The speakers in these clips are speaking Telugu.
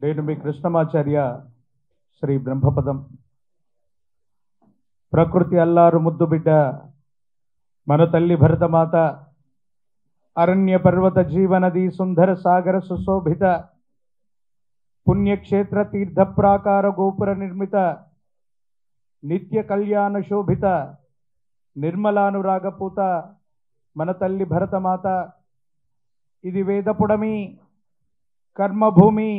నేను మీ కృష్ణమాచార్య శ్రీ బ్రహ్మపదం. ప్రకృతి అల్లారు ముద్దు బిడ్డ మన తల్లి భరతమాత, అరణ్య పర్వత జీవనది సుందర సాగర సుశోభిత పుణ్యక్షేత్ర తీర్థ ప్రాకార గోపుర నిర్మిత నిత్య కళ్యాణ శోభిత నిర్మలానురాగపూత మన తల్లి భరతమాత. ఇది వేదపుడమి, కర్మభూమి,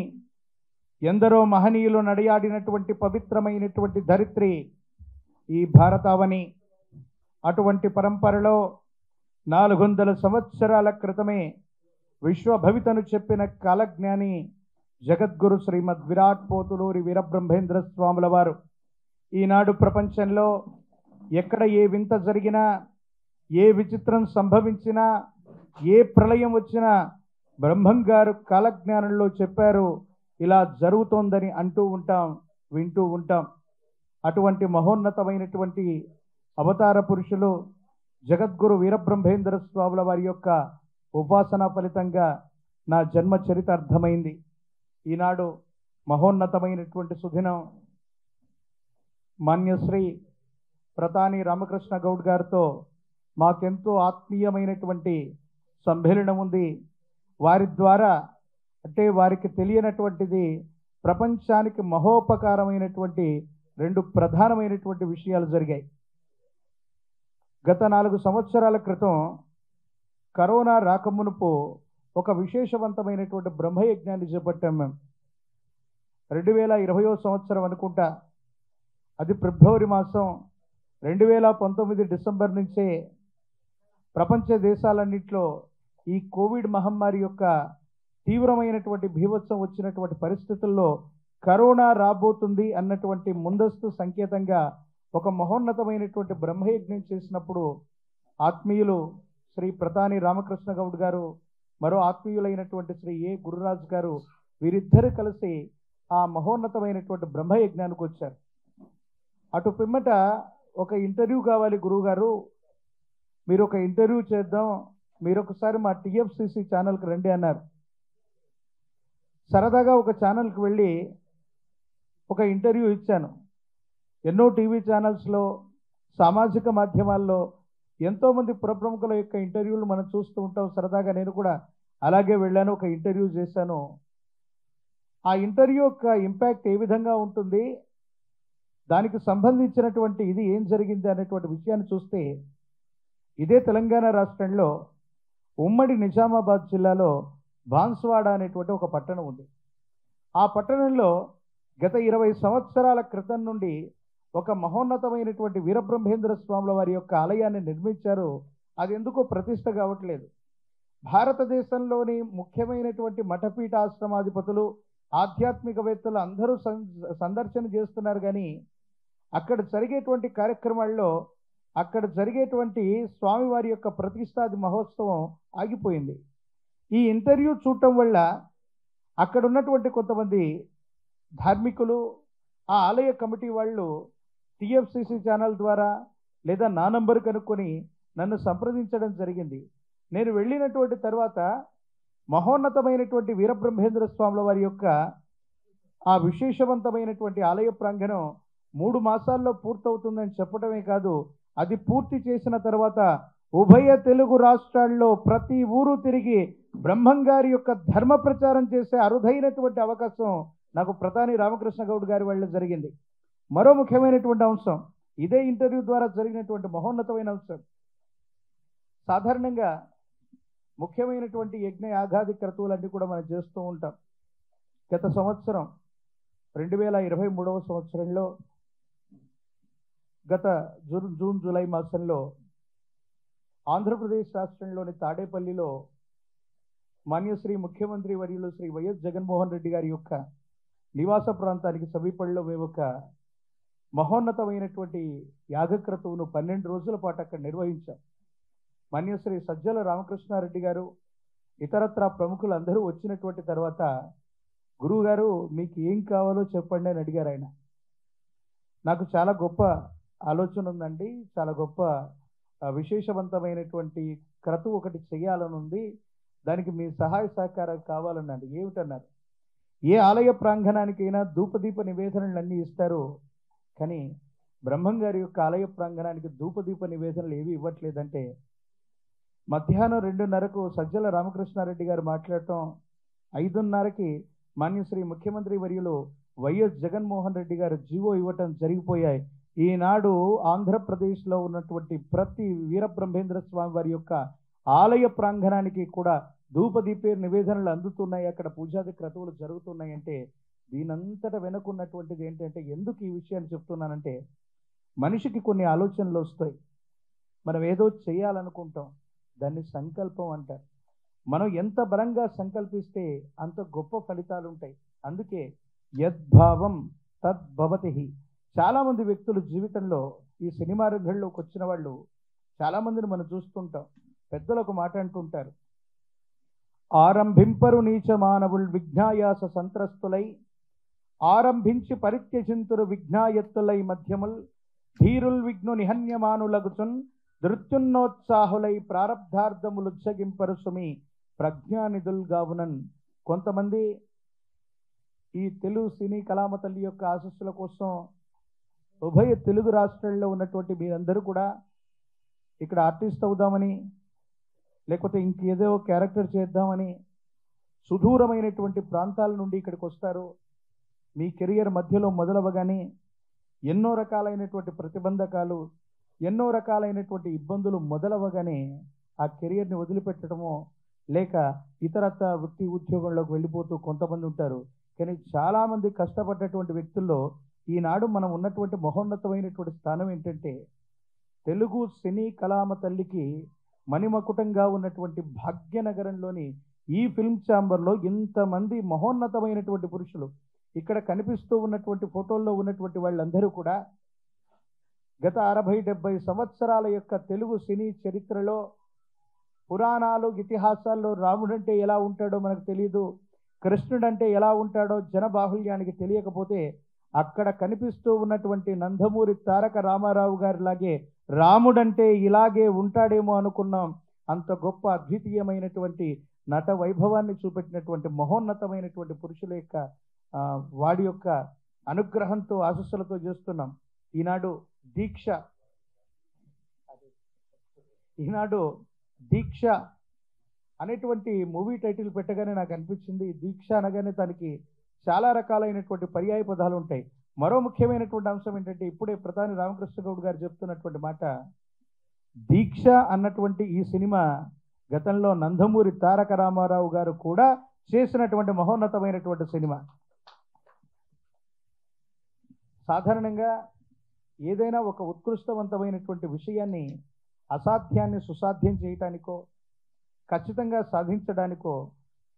ఎందరో మహనీయులు నడియాడినటువంటి పవిత్రమైనటువంటి ధరిత్రి ఈ భారతావని. అటువంటి పరంపరలో 400 సంవత్సరాల క్రితమే విశ్వభవితను చెప్పిన కాలజ్ఞాని జగద్గురు శ్రీమద్ విరాట్ పోతులూరి వీరబ్రహ్మేంద్ర స్వాముల వారు ఈనాడు ప్రపంచంలో ఎక్కడ ఏ వింత జరిగినా, ఏ విచిత్రం సంభవించినా, ఏ ప్రళయం వచ్చినా బ్రహ్మం గారు కాలజ్ఞానంలో చెప్పారు, ఇలా జరుగుతోందని అంటూ ఉంటాం, వింటూ ఉంటాం. అటువంటి మహోన్నతమైనటువంటి అవతార పురుషులు జగద్గురు వీరబ్రహ్మేంద్ర స్వాముల వారి యొక్క ఉపాసన ఫలితంగా నా జన్మ చరిత అర్థమైంది. ఈనాడు మహోన్నతమైనటువంటి సుదినం మాన్యశ్రీ ప్రతాని రామకృష్ణ గౌడ్ గారితో మాకెంతో ఆత్మీయమైనటువంటి సమ్మేళనం ఉంది. వారి ద్వారా, అంటే వారికి తెలియనటువంటిది, ప్రపంచానికి మహోపకారమైనటువంటి 2 ప్రధానమైనటువంటి విషయాలు జరిగాయి. గత 4 సంవత్సరాల క్రితం కరోనా రాకమునుపు ఒక విశేషవంతమైనటువంటి బ్రహ్మయజ్ఞాన్ని చేపట్టాం మేము. 2020వ సంవత్సరం అనుకుంటా, అది ఫిబ్రవరి మాసం. 2019 డిసెంబర్ నుంచే ప్రపంచ దేశాలన్నింటిలో ఈ కోవిడ్ మహమ్మారి యొక్క తీవ్రమైనటువంటి భీభత్సం వచ్చినటువంటి పరిస్థితుల్లో కరోనా రాబోతుంది అన్నటువంటి ముందస్తు సంకేతంగా ఒక మహోన్నతమైనటువంటి బ్రహ్మయజ్ఞం చేసినప్పుడు ఆత్మీయులు శ్రీ ప్రతాని రామకృష్ణ గౌడ్ గారు, మరో ఆత్మీయులైనటువంటి శ్రీ ఏ గురురాజ్ గారు, వీరిద్దరు కలిసి ఆ మహోన్నతమైనటువంటి బ్రహ్మయజ్ఞానికి వచ్చారు. అటు పిమ్మట ఒక ఇంటర్వ్యూ కావాలి గురువుగారు, మీరు ఒక ఇంటర్వ్యూ చేద్దాం, మీరు ఒకసారి మా TFCC ఛానల్కి రండి అన్నారు. సరదాగా ఒక ఛానల్కి వెళ్ళి ఒక ఇంటర్వ్యూ ఇచ్చాను. ఎన్నో టీవీ ఛానల్స్లో, సామాజిక మాధ్యమాల్లో ఎంతోమంది పురప్రముఖుల యొక్క ఇంటర్వ్యూలు మనం చూస్తూ ఉంటాం. సరదాగా నేను కూడా అలాగే వెళ్ళాను, ఒక ఇంటర్వ్యూ చేశాను. ఆ ఇంటర్వ్యూ యొక్క ఇంపాక్ట్ ఏ విధంగా ఉంటుంది, దానికి సంబంధించినటువంటి ఇది ఏం జరిగింది అనేటువంటి విషయాన్ని చూస్తే, ఇదే తెలంగాణ రాష్ట్రంలో ఉమ్మడి నిజామాబాద్ జిల్లాలో బాన్స్వాడ అనేటువంటి ఒక పట్టణం ఉంది. ఆ పట్టణంలో గత 20 సంవత్సరాల క్రితం నుండి ఒక మహోన్నతమైనటువంటి వీరబ్రహ్మేంద్ర స్వాముల వారి యొక్క ఆలయాన్ని నిర్మించారు. అది ఎందుకో ప్రతిష్ట కావట్లేదు. భారతదేశంలోని ముఖ్యమైనటువంటి మఠపీఠ ఆశ్రమాధిపతులు, ఆధ్యాత్మికవేత్తలు అందరూ సందర్శన చేస్తున్నారు, కానీ అక్కడ జరిగేటువంటి కార్యక్రమాల్లో, అక్కడ జరిగేటువంటి స్వామివారి యొక్క ప్రతిష్టాది మహోత్సవం ఆగిపోయింది. ఈ ఇంటర్వ్యూ చూడటం వల్ల అక్కడ ఉన్నటువంటి కొంతమంది ధార్మికులు, ఆ ఆలయ కమిటీ వాళ్ళు TFCC ఛానల్ ద్వారా లేదా నా నంబర్ కనుక్కొని నన్ను సంప్రదించడం జరిగింది. నేను వెళ్ళినటువంటి తర్వాత మహోన్నతమైనటువంటి వీరబ్రహ్మేంద్ర స్వాముల వారి యొక్క ఆ విశేషవంతమైనటువంటి ఆలయ ప్రాంగణం 3 మాసాల్లో పూర్తవుతుందని చెప్పడమే కాదు, అది పూర్తి చేసిన తర్వాత ఉభయ తెలుగు రాష్ట్రాల్లో ప్రతి ఊరు తిరిగి బ్రహ్మంగారి యొక్క ధర్మ ప్రచారం చేసే అరుదైనటువంటి అవకాశం నాకు ప్రతాని రామకృష్ణ గౌడ్ గారి వల్ల జరిగింది. మరో ముఖ్యమైనటువంటి అంశం, ఇదే ఇంటర్వ్యూ ద్వారా జరిగినటువంటి మహోన్నతమైన అంశం. సాధారణంగా ముఖ్యమైనటువంటి యజ్ఞ యాగాది క్రతువులన్నీ కూడా మనం చేస్తూ ఉంటాం. గత సంవత్సరం 2023వ సంవత్సరంలో గత జూన్ జూలై మాసంలో ఆంధ్రప్రదేశ్ రాష్ట్రంలోని తాడేపల్లిలో మాన్యశ్రీ ముఖ్యమంత్రి వర్యులు శ్రీ వైఎస్ జగన్మోహన్ రెడ్డి గారి యొక్క నివాస ప్రాంతానికి సమీపంలో మేము ఒక మహోన్నతమైనటువంటి యాగక్రతువును 12 రోజుల పాటు అక్కడ నిర్వహించాం. మాన్యశ్రీ సజ్జల రామకృష్ణారెడ్డి గారు, ఇతరత్రా ప్రముఖులు అందరూ వచ్చినటువంటి తర్వాత, గురువు గారు మీకు ఏం కావాలో చెప్పండి అని అడిగారు ఆయన. నాకు చాలా గొప్ప ఆలోచన ఉందండి, చాలా గొప్ప విశేషవంతమైనటువంటి క్రతువు ఒకటి చేయాలని ఉంది, దానికి మీ సహాయ సహకారాలు కావాలన్నాడు. ఏమిటన్నారు? ఏ ఆలయ ప్రాంగణానికైనా ధూపదీప నివేదనలు అన్నీ ఇస్తారు, కానీ బ్రహ్మం గారి యొక్క ఆలయ ప్రాంగణానికి ధూపదీప నివేదనలు ఏవి ఇవ్వట్లేదంటే, మధ్యాహ్నం 2:30కు సజ్జల రామకృష్ణారెడ్డి గారు మాట్లాడటం, 5:30కి మాన్యశ్రీ ముఖ్యమంత్రి వర్యులు వైఎస్ జగన్మోహన్ రెడ్డి గారు జీవో ఇవ్వటం జరిగిపోయాయి. ఈనాడు ఆంధ్రప్రదేశ్లో ఉన్నటువంటి ప్రతి వీరబ్రహ్మేంద్ర స్వామి వారి యొక్క ఆలయ ప్రాంగణానికి కూడా ధూపదీపే నివేదనలు అందుతున్నాయి, అక్కడ పూజాది క్రతువులు జరుగుతున్నాయంటే దీనంతట వెనుకున్నటువంటిది ఏంటంటే, ఎందుకు ఈ విషయాన్ని చెప్తున్నానంటే, మనిషికి కొన్ని ఆలోచనలు వస్తాయి. మనం ఏదో చేయాలనుకుంటాం, దాన్ని సంకల్పం అంటారు. మనం ఎంత బలంగా సంకల్పిస్తే అంత గొప్ప ఫలితాలు ఉంటాయి. అందుకే యద్భావం తద్భవతి. చాలామంది వ్యక్తులు జీవితంలో ఈ సినిమా రంగంలోకి వచ్చిన వాళ్ళు చాలామందిని మనం చూస్తుంటాం. పెద్దలు ఒక మాట అంటుంటారు, ఆరంభింపరు నీచ మానవుల్ విఘ్నాయాస సంత్రస్తులై, ఆరంభించి పరిత్యజింతురు విఘ్నాయత్తులై మధ్యముల్, ధీరుల్ విఘ్ను నిహన్యమానులగుచున్ నృత్యున్నోత్సాహులై ప్రారబ్ధార్థములుజ్జగింపరు సుమి ప్రజ్ఞానిధుల్గావునన్. కొంతమంది ఈ తెలుగు సినీ కళామ తల్లి యొక్క ఆశస్సుల కోసం ఉభయ తెలుగు రాష్ట్రాల్లో ఉన్నటువంటి మీరందరూ కూడా ఇక్కడ ఆర్టిస్ట్ అవుదామని, లేకపోతే ఇంకేదో క్యారెక్టర్ చేద్దామని సుదూరమైనటువంటి ప్రాంతాల నుండి ఇక్కడికి వస్తారు. మీ కెరియర్ మధ్యలో మొదలవగానే ఎన్నో రకాలైనటువంటి ప్రతిబంధకాలు, ఎన్నో రకాలైనటువంటి ఇబ్బందులు మొదలవగానే ఆ కెరియర్ని వదిలిపెట్టడమో లేక ఇతరత్ర వృత్తి ఉద్యోగంలోకి వెళ్ళిపోతూ కొంతమంది ఉంటారు. కానీ చాలామంది కష్టపడ్డటువంటి వ్యక్తుల్లో ఈనాడు మనం ఉన్నటువంటి మహోన్నతమైనటువంటి స్థానం ఏంటంటే, తెలుగు సినీ కళామ తల్లికి మణిమకుటంగా ఉన్నటువంటి భాగ్యనగరంలోని ఈ ఫిల్మ్ ఛాంబర్లో ఇంతమంది మహోన్నతమైనటువంటి పురుషులు, ఇక్కడ కనిపిస్తూ ఉన్నటువంటి ఫోటోల్లో ఉన్నటువంటి వాళ్ళందరూ కూడా గత 60-70 సంవత్సరాల యొక్క తెలుగు సినీ చరిత్రలో, పురాణాలు ఇతిహాసాల్లో రాముడంటే ఎలా ఉంటాడో మనకు తెలియదు, కృష్ణుడంటే ఎలా ఉంటాడో జనబాహుల్యానికి తెలియకపోతే, అక్కడ కనిపిస్తూ ఉన్నటువంటి నందమూరి తారక రామారావు గారిలాగే రాముడంటే ఇలాగే ఉంటాడేమో అనుకున్నాం. అంత గొప్ప అద్వితీయమైనటువంటి నట వైభవాన్ని చూపెట్టినటువంటి మహోన్నతమైనటువంటి పురుషుల యొక్క వాడి యొక్క అనుగ్రహంతో ఆశస్సులతో చేస్తున్నాం. ఈనాడు దీక్ష అనేటువంటి మూవీ టైటిల్ పెట్టగానే నాకు అనిపించింది, దీక్ష అనగానే దానికి చాలా రకాలైనటువంటి పర్యాయ పదాలు ఉంటాయి. మరో ముఖ్యమైనటువంటి అంశం ఏంటంటే, ఇప్పుడే ప్రధాని రామకృష్ణ గౌడ్ గారు చెప్తున్నటువంటి మాట, దీక్ష అన్నటువంటి ఈ సినిమా గతంలో నందమూరి తారక రామారావు గారు కూడా చేసినటువంటి మహోన్నతమైనటువంటి సినిమా. సాధారణంగా ఏదైనా ఒక ఉత్కృష్టవంతమైనటువంటి విషయాన్ని అసాధ్యాన్ని సుసాధ్యం చేయటానికో ఖచ్చితంగా సాధించడానికో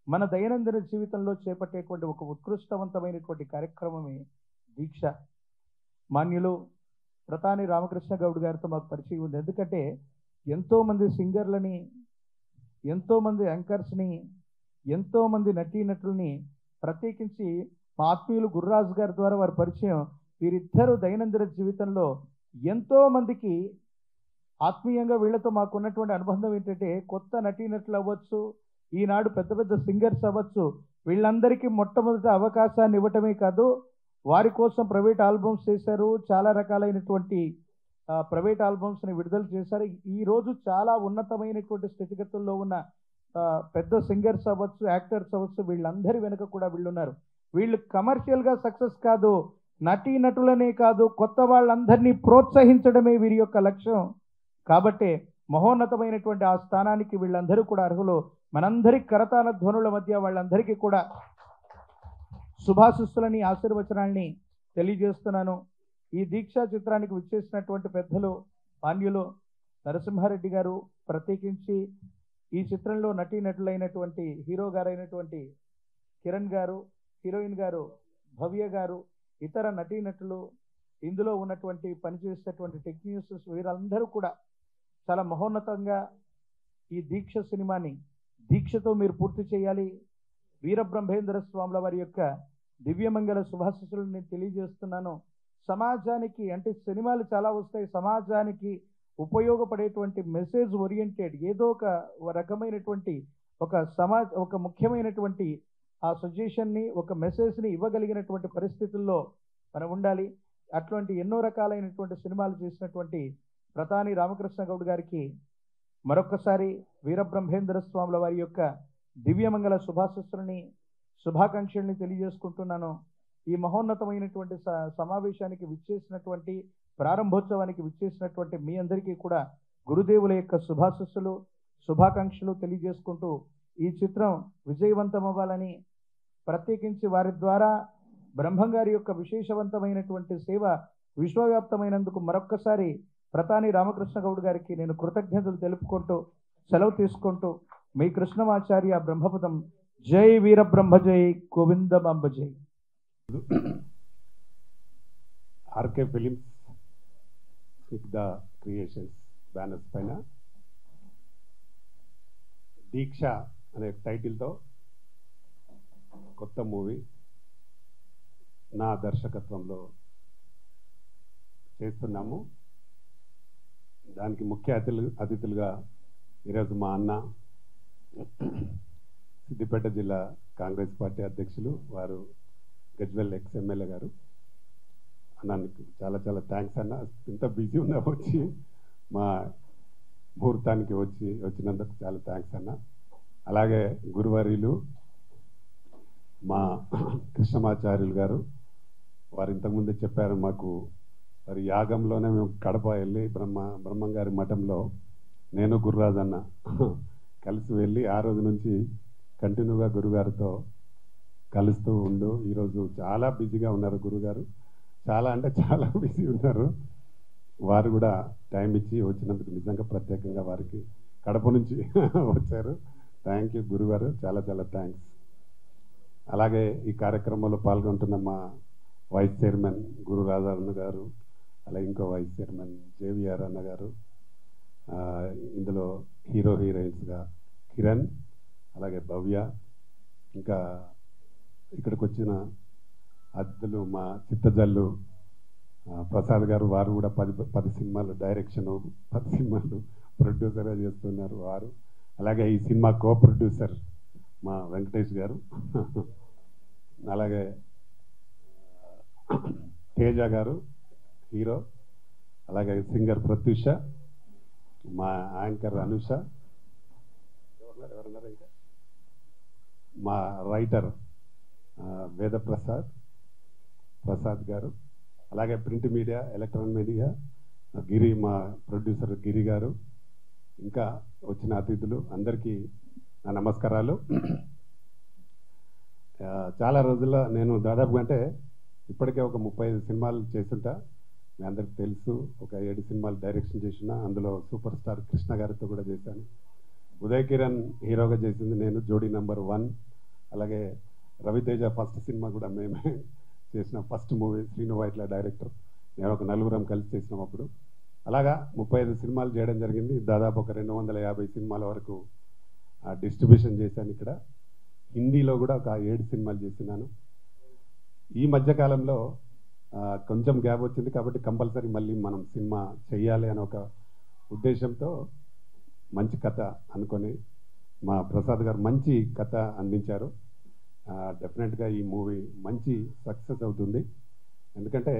మన దైనందిన జీవితంలో చేపట్టేటువంటి ఒక ఉత్కృష్టవంతమైనటువంటి కార్యక్రమమే దీక్ష. మాన్యులు ప్రధాని రామకృష్ణ గౌడ్ గారితో మాకు పరిచయం ఉంది. ఎందుకంటే ఎంతోమంది సింగర్లని, ఎంతోమంది యాంకర్స్ని, ఎంతోమంది నటీనటుల్ని, ప్రత్యేకించి మా ఆత్మీయులు గుర్రాజు గారి ద్వారా వారి పరిచయం. వీరిద్దరూ దైనందిన జీవితంలో ఎంతోమందికి ఆత్మీయంగా వీళ్ళతో మాకు ఉన్నటువంటి అనుబంధం ఏంటంటే, కొత్త నటీనటులు అవ్వచ్చు, ఈనాడు పెద్ద పెద్ద సింగర్స్ అవ్వచ్చు, వీళ్ళందరికీ మొట్టమొదటి అవకాశాన్ని ఇవ్వటమే కాదు, వారి కోసం ప్రైవేట్ ఆల్బమ్స్ చేశారు, చాలా రకాలైనటువంటి ప్రైవేట్ ఆల్బమ్స్ని విడుదల చేశారు. ఈరోజు చాలా ఉన్నతమైనటువంటి స్థితిగతుల్లో ఉన్న పెద్ద సింగర్స్ అవ్వచ్చు, యాక్టర్స్ అవ్వచ్చు, వీళ్ళందరి వెనుక కూడా వీళ్ళున్నారు. వీళ్ళు కమర్షియల్గా సక్సెస్ కాదు, నటీనటులనే కాదు, కొత్త వాళ్ళందరినీ ప్రోత్సహించడమే వీరి యొక్క లక్ష్యం. కాబట్టి మహోన్నతమైనటువంటి ఆ స్థానానికి వీళ్ళందరూ కూడా అర్హులు. మనందరి కరతాళ ధ్వనుల మధ్య వాళ్ళందరికీ కూడా శుభాశిస్సులని, ఆశీర్వచనాల్ని తెలియజేస్తున్నాను. ఈ దీక్షా చిత్రానికి విచ్చేసినటువంటి పెద్దలు మాన్యులు నరసింహారెడ్డి గారు, ప్రత్యేకించి ఈ చిత్రంలో నటీనటులైనటువంటి హీరో గారైనటువంటి కిరణ్ గారు, హీరోయిన్ గారు భవ్య గారు, ఇతర నటీనటులు, ఇందులో ఉన్నటువంటి పనిచేసేటువంటి టెక్నీషియన్స్, వీరందరూ కూడా చాలా మహోన్నతంగా ఈ దీక్ష సినిమాని దీక్షతో మీరు పూర్తి చేయాలి. వీరబ్రహ్మేంద్ర స్వాముల వారి యొక్క దివ్యమంగళ శుభాశిస్సులను నేను తెలియజేస్తున్నాను. సమాజానికి, అంటే సినిమాలు చాలా వస్తాయి, సమాజానికి ఉపయోగపడేటువంటి మెసేజ్ ఓరియంటెడ్ ఏదో ఒక రకమైనటువంటి ఒక ముఖ్యమైనటువంటి ఆ సజెషన్ని ఒక మెసేజ్ని ఇవ్వగలిగినటువంటి పరిస్థితుల్లో మనం ఉండాలి. అటువంటి ఎన్నో రకాలైనటువంటి సినిమాలు చేసినటువంటి ప్రతాని రామకృష్ణ గౌడ్ గారికి మరొక్కసారి వీరబ్రహ్మేంద్ర స్వాముల వారి యొక్క దివ్యమంగళ శుభాకాంక్షల్ని తెలియజేసుకుంటున్నాను. ఈ మహోన్నతమైనటువంటి సమావేశానికి విచ్చేసినటువంటి ప్రారంభోత్సవానికి విచ్చేసినటువంటి మీ అందరికీ కూడా గురుదేవుల యొక్క శుభాకాంక్షలు తెలియజేసుకుంటూ ఈ చిత్రం విజయవంతం అవ్వాలని, ప్రత్యేకించి వారి ద్వారా బ్రహ్మంగారి యొక్క విశేషవంతమైనటువంటి సేవ విశ్వవ్యాప్తమైనందుకు మరొక్కసారి ప్రతాని రామకృష్ణ గౌడ్ గారికి నేను కృతజ్ఞతలు తెలుపుకుంటూ సెలవు తీసుకుంటూ మీ కృష్ణమాచార్య బ్రహ్మపదం. జై వీరబ్రహ్మ జై గోవిందమాంబ జై. ఆర్కే ఫిలిమ్స్ సిద్ధ క్రియేషన్స్ బ్యానర్స్ పైన దీక్ష అనే టైటిల్తో కొత్త మూవీ నా దర్శకత్వంలో చేస్తున్నాము. దానికి ముఖ్య అతిథులుగా ఈరోజు మా అన్న సిద్దిపేట జిల్లా కాంగ్రెస్ పార్టీ అధ్యక్షులు వారు గజ్వెల్ ఎమ్మెల్యే గారు. అన్నానికి చాలా చాలా థ్యాంక్స్ అన్న. ఇంత బిజీ ఉన్నా వచ్చి మా ముహూర్తానికి వచ్చినందుకు చాలా థ్యాంక్స్ అన్న. అలాగే గురువర్యులు మా కృష్ణమాచార్యులు గారు, వారు ఇంతకుముందే చెప్పారు మాకు, వారి యాగంలోనే మేము కడప వెళ్ళి బ్రహ్మంగారి మఠంలో నేను గురురాజు అన్న కలిసి వెళ్ళి ఆ రోజు నుంచి కంటిన్యూగా గురుగారితో కలుస్తూ ఉండు. ఈరోజు చాలా బిజీగా ఉన్నారు గురుగారు, చాలా అంటే చాలా బిజీ ఉన్నారు. వారు కూడా టైం ఇచ్చి వచ్చినందుకు నిజంగా ప్రత్యేకంగా వారికి కడప నుంచి వచ్చారు. థ్యాంక్ యూ గురుగారు, చాలా చాలా థ్యాంక్స్. అలాగే ఈ కార్యక్రమంలో పాల్గొంటున్న మా వైస్ చైర్మన్ గురు రాజారన్న గారు, అలాగే ఇంకో వైస్ చైర్మన్ జేవిఆర్ అన్న గారు, ఇందులో హీరోయిన్స్గా కిరణ్, అలాగే భవ్య, ఇంకా ఇక్కడికి వచ్చిన అతిథులు మా చిత్తజల్లు ప్రసాద్ గారు, వారు కూడా 10 సినిమాలు డైరెక్షను, 10 సినిమాలు ప్రొడ్యూసర్గా చేస్తున్నారు వారు. అలాగే ఈ సినిమా కో ప్రొడ్యూసర్ మా వెంకటేష్ గారు, అలాగే తేజ గారు హీరో, అలాగే సింగర్ ప్రత్యూష, మా యాంకర్ అనుష, ఎవరన్నారు ఇంకా మా రైటర్ ప్రసాద్ గారు, అలాగే ప్రింట్ మీడియా ఎలక్ట్రానిక్ మీడియా గిరి, మా ప్రొడ్యూసర్ గిరి గారు, ఇంకా వచ్చిన అతిథులు అందరికీ నా నమస్కారాలు. చాలా రోజుల్లో నేను దాదాపుగా అంటే ఇప్పటికే ఒక 35 సినిమాలు చేస్తుంటా, మీ అందరికి తెలుసు. ఒక 7 సినిమాలు డైరెక్షన్ చేసిన, అందులో సూపర్ స్టార్ కృష్ణ గారితో కూడా చేశాను. ఉదయ్ కిరణ్ హీరోగా చేసింది నేను, జోడీ నెంబర్ 1. అలాగే రవితేజ ఫస్ట్ సినిమా కూడా మేమే చేసిన first movie, Srinu Vaitla director, నేను ఒక 4 కలిసి చేసినాం అప్పుడు. అలాగా 35 సినిమాలు చేయడం జరిగింది. దాదాపు ఒక 250 సినిమాల వరకు డిస్ట్రిబ్యూషన్ చేశాను. ఇక్కడ హిందీలో కూడా ఒక 7 సినిమాలు చేసినాను. ఈ మధ్యకాలంలో కొంచెం గ్యాప్ వచ్చింది కాబట్టి కంపల్సరీ మళ్ళీ మనం సినిమా చెయ్యాలి అని ఒక ఉద్దేశంతో మంచి కథ అనుకొని మా ప్రసాద్ గారు మంచి కథ అందించారు. డెఫినెట్గా ఈ మూవీ మంచి సక్సెస్ అవుతుంది. ఎందుకంటే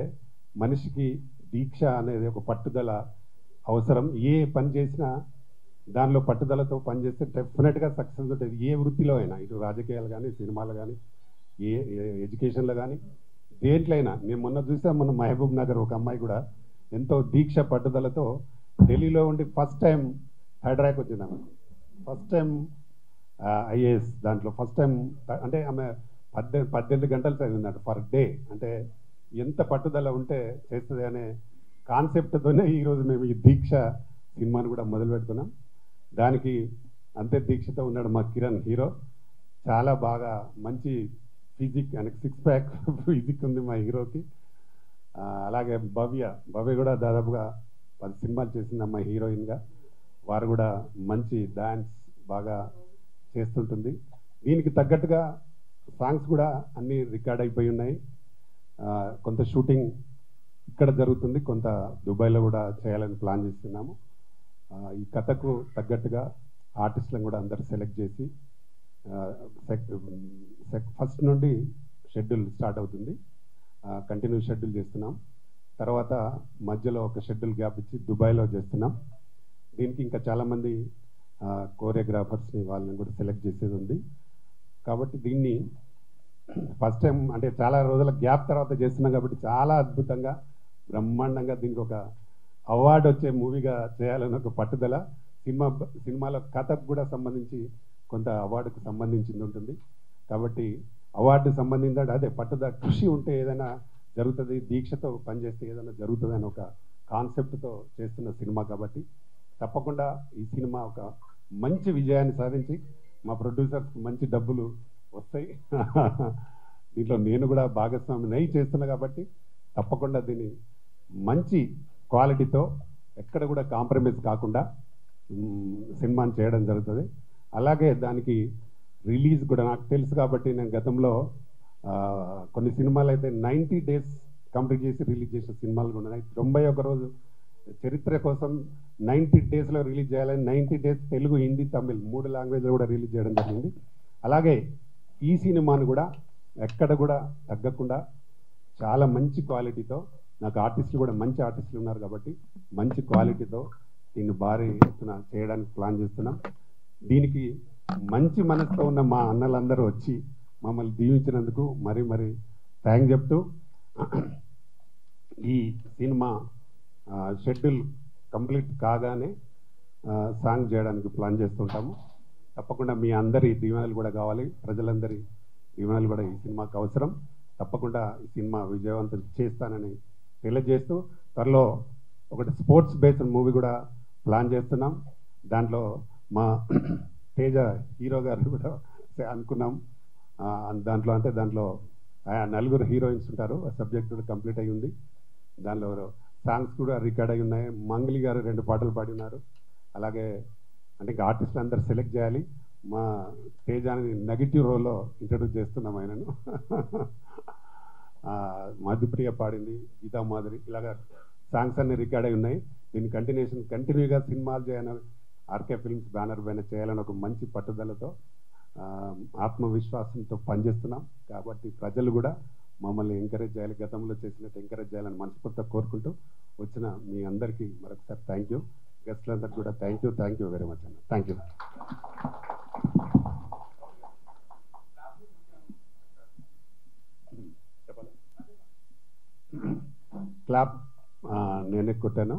మనిషికి దీక్ష అనేది ఒక పట్టుదల అవసరం. ఏ పని చేసినా దానిలో పట్టుదలతో పనిచేస్తే డెఫినెట్గా సక్సెస్ ఉంటుంది. ఏ వృత్తిలో అయినా, ఇటు రాజకీయాలు కానీ, సినిమాలు కానీ, ఏ ఎడ్యుకేషన్లో కానీ, దేంట్లో అయినా. నేను మొన్న చూసాం, మన మహబూబ్ నగర్ ఒక అమ్మాయి కూడా ఎంతో దీక్ష పట్టుదలతో ఢిల్లీలో ఉండి ఫస్ట్ టైం హైదరాబాద్కి వచ్చింది. ఆమె ఫస్ట్ టైం ఐఏఎస్ దాంట్లో ఫస్ట్ టైం, అంటే ఆమె 18 గంటలు చదివిందట పర్ డే. అంటే ఎంత పట్టుదల ఉంటే చేస్తుంది అనే కాన్సెప్ట్తోనే ఈరోజు మేము ఈ దీక్ష సినిమాను కూడా మొదలు పెడుతున్నాం. దానికి అంతే దీక్షతో ఉన్నాడు మా కిరణ్ హీరో. చాలా బాగా మంచి ఫిజిక్, ఆయనకి 6 ప్యాక్ ఫిజిక్ ఉంది మా హీరోకి. అలాగే భవ్య కూడా దాదాపుగా 10 సినిమాలు చేసింది అమ్మాయి హీరోయిన్గా. వారు కూడా మంచి డాన్స్ బాగా చేస్తుంటుంది. దీనికి తగ్గట్టుగా సాంగ్స్ కూడా అన్నీ రికార్డ్ అయిపోయి ఉన్నాయి. కొంత షూటింగ్ ఇక్కడ జరుగుతుంది, కొంత దుబాయ్లో కూడా చేయాలని ప్లాన్ చేస్తున్నాము. ఈ కథకు తగ్గట్టుగా ఆర్టిస్టులను కూడా అందరు సెలెక్ట్ చేసి ఫస్ట్ నుండి షెడ్యూల్ స్టార్ట్ అవుతుంది. కంటిన్యూ షెడ్యూల్ చేస్తున్నాం. తర్వాత మధ్యలో ఒక షెడ్యూల్ గ్యాప్ ఇచ్చి దుబాయ్లో చేస్తున్నాం. దీనికి ఇంకా చాలామంది కోరియోగ్రాఫర్స్ని వాళ్ళని కూడా సెలెక్ట్ చేసేది ఉంది. కాబట్టి దీన్ని ఫస్ట్ టైం అంటే చాలా రోజుల గ్యాప్ తర్వాత చేస్తున్నాం కాబట్టి చాలా అద్భుతంగా బ్రహ్మాండంగా దీనికి ఒక అవార్డు వచ్చే మూవీగా చేయాలని ఒక పట్టుదల. సినిమాలో కథకు కూడా సంబంధించి కొంత అవార్డుకు సంబంధించింది ఉంటుంది. కాబట్టి అవార్డు సంబంధించిన అదే పట్టుదల కృషి ఉంటే ఏదైనా జరుగుతుంది, దీక్షతో పనిచేస్తే ఏదైనా జరుగుతుంది అని ఒక కాన్సెప్ట్తో చేస్తున్న సినిమా. కాబట్టి తప్పకుండా ఈ సినిమా ఒక మంచి విజయాన్ని సాధించి మా ప్రొడ్యూసర్స్కి మంచి డబ్బులు వస్తాయి. దీంట్లో నేను కూడా భాగస్వామిని చేస్తున్నా కాబట్టి తప్పకుండా దీన్ని మంచి క్వాలిటీతో ఎక్కడ కూడా కాంప్రమైజ్ కాకుండా సినిమాని చేయడం జరుగుతుంది. అలాగే దానికి రిలీజ్ కూడా నాకు తెలుసు కాబట్టి నేను గతంలో కొన్ని సినిమాలు అయితే 90 days కంప్లీట్ చేసి రిలీజ్ చేసిన సినిమాలు కూడా ఉన్నాయి. 91 రోజు చరిత్ర కోసం 90 daysలో రిలీజ్ చేయాలని 90 days తెలుగు, హిందీ, తమిళ్ 3 లాంగ్వేజ్లో కూడా రిలీజ్ చేయడం జరిగింది. అలాగే ఈ సినిమాను కూడా ఎక్కడ కూడా తగ్గకుండా చాలా మంచి క్వాలిటీతో, నాకు ఆర్టిస్టులు కూడా మంచి ఆర్టిస్టులు ఉన్నారు కాబట్టి మంచి క్వాలిటీతో దీన్ని భారీ ఎత్తున చేయడానికి ప్లాన్ చేస్తున్నాం. దీనికి మంచి మనసుతో ఉన్న మా అన్నలందరూ వచ్చి మమ్మల్ని దీవించినందుకు మరీ మరీ థ్యాంక్ చెప్తూ ఈ సినిమా షెడ్యూల్ కంప్లీట్ కాగానే సాంగ్ చేయడానికి ప్లాన్ చేస్తుంటాము. తప్పకుండా మీ అందరి దీవెనలు కూడా కావాలి, ప్రజలందరి దీవెనలు కూడా ఈ సినిమాకు అవసరం. తప్పకుండా ఈ సినిమా విజయవంతం చేస్తానని తెలియజేస్తూ త్వరలో ఒకటి స్పోర్ట్స్ బేస్డ్ మూవీ కూడా ప్లాన్ చేస్తున్నాం. దాంట్లో మా తేజ హీరో గారు కూడా అనుకున్నాం. దాంట్లో 4 హీరోయిన్స్ ఉంటారు. సబ్జెక్ట్ కూడా కంప్లీట్ అయి ఉంది. దానిలో సాంగ్స్ కూడా రికార్డ్ అయి ఉన్నాయి. మంగ్లీ గారు 2 పాటలు పాడినారు. అలాగే అంటే ఇంకా ఆర్టిస్టులు అందరు సెలెక్ట్ చేయాలి. మా తేజాని నెగిటివ్ రోల్లో ఇంట్రడ్యూస్ చేస్తున్నాం ఆయనను. మధుప్రియ పాడింది, గీతా మాధురి, ఇలాగా సాంగ్స్ అన్ని రికార్డ్ అయి ఉన్నాయి. దీన్ని కంటిన్యూగా సినిమాలు చేయాలని ఆర్కే ఫిల్మ్స్ బ్యానర్ పైన చేయాలని ఒక మంచి పట్టుదలతో ఆత్మవిశ్వాసంతో పనిచేస్తున్నాం. కాబట్టి ప్రజలు కూడా మమ్మల్ని ఎంకరేజ్ చేయాలి, గతంలో చేసినట్టు ఎంకరేజ్ చేయాలని మనస్ఫూర్తిగా కోరుకుంటూ వచ్చిన మీ అందరికీ మరొకసారి థ్యాంక్ యూ. గెస్ట్లందరికీ కూడా థ్యాంక్ యూ వెరీ మచ్ అన్న. Thank you. క్లాప్ నేనే కొట్టాను.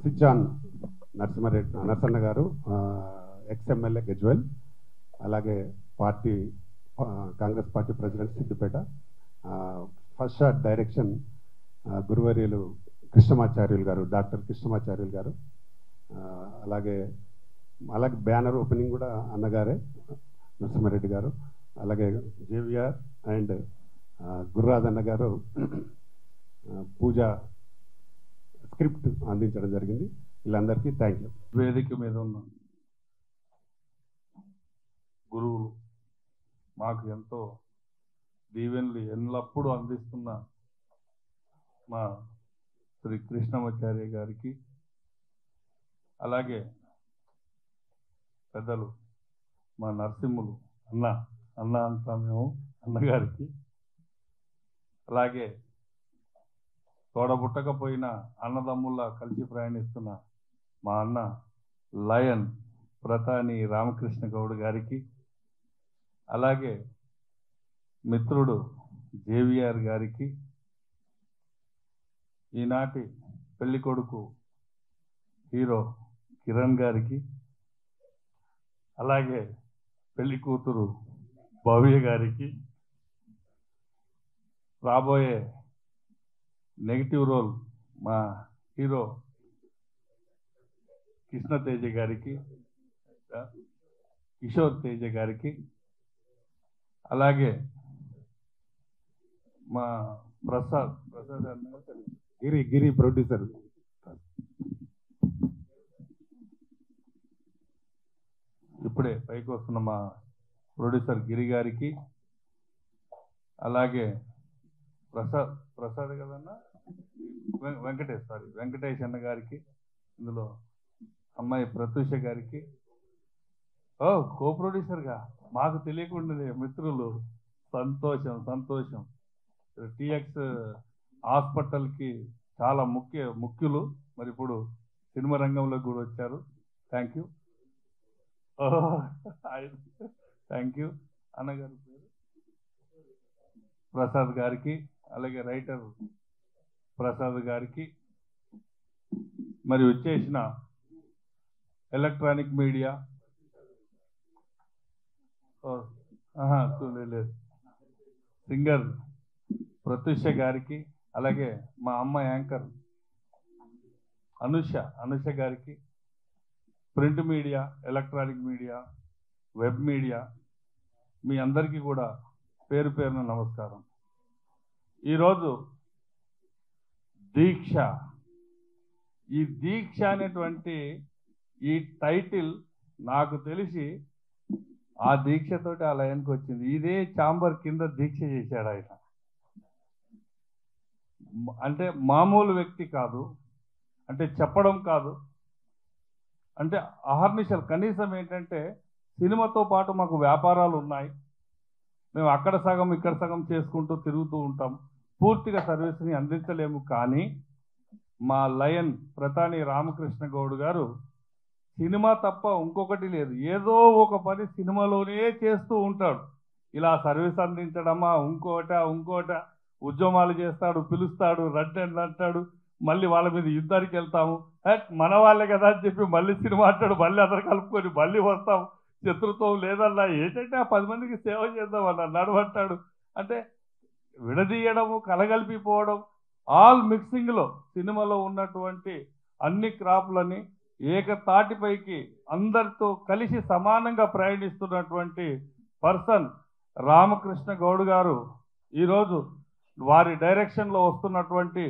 సిచ్చాన్ నరసన్న గారు, ఎక్స్ఎమ్మెల్యే గజ్వెల్, అలాగే Congress party president Siddipet. First shot direction గురువర్యులు కృష్ణమాచార్యులు గారు, డాక్టర్ కృష్ణమాచార్యులు గారు. అలాగే బ్యానర్ ఓపెనింగ్ కూడా అన్నగారే, నరసింహారెడ్డి గారు. అలాగే జేవిఆర్ అండ్ గుర్రాదన్న గారు పూజ స్క్రిప్ట్ అందించడం జరిగింది. వీళ్ళందరికీ థ్యాంక్ యూ. వేదిక మీద ఉన్న గురువులు, మాకు ఎంతో దీవెనలు ఎల్లప్పుడూ అందిస్తున్న మా శ్రీ కృష్ణమాచార్య గారికి, అలాగే పెద్దలు మా నరసింహులు అన్న అంటాం మేము, అన్నగారికి, అలాగే తోడబుట్టకపోయిన అన్నదమ్ముల్లా కలిసి ప్రయాణిస్తున్న మా అన్న లయన్ ప్రతాని రామకృష్ణ గౌడ్ గారికి, అలాగే మిత్రుడు జేవిఆర్ గారికి, ఈనాటి పెళ్లి కొడుకు హీరో కిరణ్ గారికి, అలాగే పెళ్లి కూతురు భవ్య గారికి, రాబోయే నెగిటివ్ రోల్ మా హీరో కృష్ణ తేజ గారికి, కిషోర్ తేజ గారికి, అలాగే మా ప్రసాద్ గిరి ప్రొడ్యూసర్, ఇప్పుడే పైకి వస్తున్న మా ప్రొడ్యూసర్ గిరి గారికి, అలాగే ప్రసాద్ కదన్నా వెంకటేష్ అన్న గారికి, ఇందులో అమ్మాయి ప్రత్యూష గారికి, ఓ కో ప్రొడ్యూసర్గా మాకు తెలియకుండానే మిత్రులు, సంతోషం సంతోషం. టిఎక్స్ హాస్పిటల్కి చాలా ముఖ్యులు, మరి ఇప్పుడు సినిమా రంగంలోకి కూడా వచ్చారు. Thank you. Thank you. అన్నగారి పేరు ప్రసాద్ గారికి, అలాగే రైటర్ ప్రసాద్ గారికి, మరి వచ్చేసిన ఎలక్ట్రానిక్ మీడియా లేదు సింగర్ ప్రత్యూష గారికి, అలాగే మా అమ్మ యాంకర్ అనుష గారికి, print media, electronic media, web media, మీ అందరికీ కూడా పేరు పేరున నమస్కారం. ఈరోజు దీక్ష, ఈ దీక్ష అనేటువంటి ఈ టైటిల్ నాకు తెలిసి ఆ దీక్షతోటి ఆ లైన్కి వచ్చింది. ఇదే చాంబర్ కింద దీక్ష చేశాడు ఆయన. అంటే మామూలు వ్యక్తి కాదు, అంటే చెప్పడం కాదు, అంటే అహర్నిశలు. కనీసం ఏంటంటే సినిమాతో పాటు మాకు వ్యాపారాలు ఉన్నాయి, మేము అక్కడ సగం ఇక్కడ సగం చేసుకుంటూ తిరుగుతూ ఉంటాం, పూర్తిగా సర్వీస్ని అందించలేము. కానీ మా లయన్ ప్రతాని రామకృష్ణ గౌడ్ గారు సినిమా తప్ప ఇంకొకటి లేదు, ఏదో ఒక పని సినిమాలోనే చేస్తూ ఉంటాడు. ఇలా సర్వీస్ అందించడమా, ఇంకోట ఉద్యమాలు చేస్తాడు, పిలుస్తాడు, రండి అంటాడు, మళ్ళీ వాళ్ళ మీద యుద్ధానికి వెళ్తాము, మన వాళ్ళే కదా అని చెప్పి మళ్ళీ సినిమా అంటాడు, మళ్ళీ అందరు కలుపుకొని మళ్ళీ వస్తాం, శత్రుత్వం లేదన్నా, ఏంటంటే ఆ 10 మందికి సేవ చేద్దాం అన్న నడవంటాడు. అంటే విడదీయడము, కలగలిపిపోవడం, ఆల్ మిక్సింగ్లో సినిమాలో ఉన్నటువంటి అన్ని క్రాప్లని ఏకతాటిపైకి అందరితో కలిసి సమానంగా ప్రయాణిస్తున్నటువంటి పర్సన్ రామకృష్ణ గౌడ్ గారు ఈరోజు వారి డైరెక్షన్లో వస్తున్నటువంటి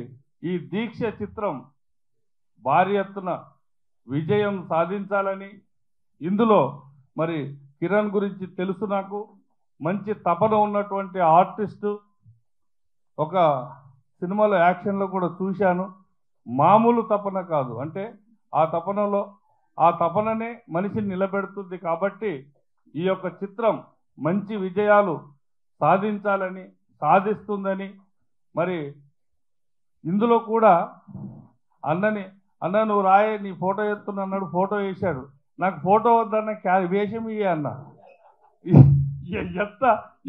ఈ దీక్ష చిత్రం భారీ ఎత్తున విజయం సాధించాలని, ఇందులో మరి కిరణ్ గురించి తెలుసు నాకు, మంచి తపన ఉన్నటువంటి ఆర్టిస్టు. ఒక సినిమాలో యాక్షన్లో కూడా చూశాను, మామూలు తపన కాదు, అంటే ఆ తపననే మనిషిని నిలబెడుతుంది. కాబట్టి ఈ యొక్క చిత్రం మంచి విజయాలు సాధించాలని, సాధిస్తుందని, మరి ఇందులో కూడా అన్న నువ్వు రాయే, నీ ఫోటో ఎత్తున్నా అన్నాడు, ఫోటో వేశాడు. నాకు ఫోటో వద్దన్న వేషం ఇయ్యే అన్న.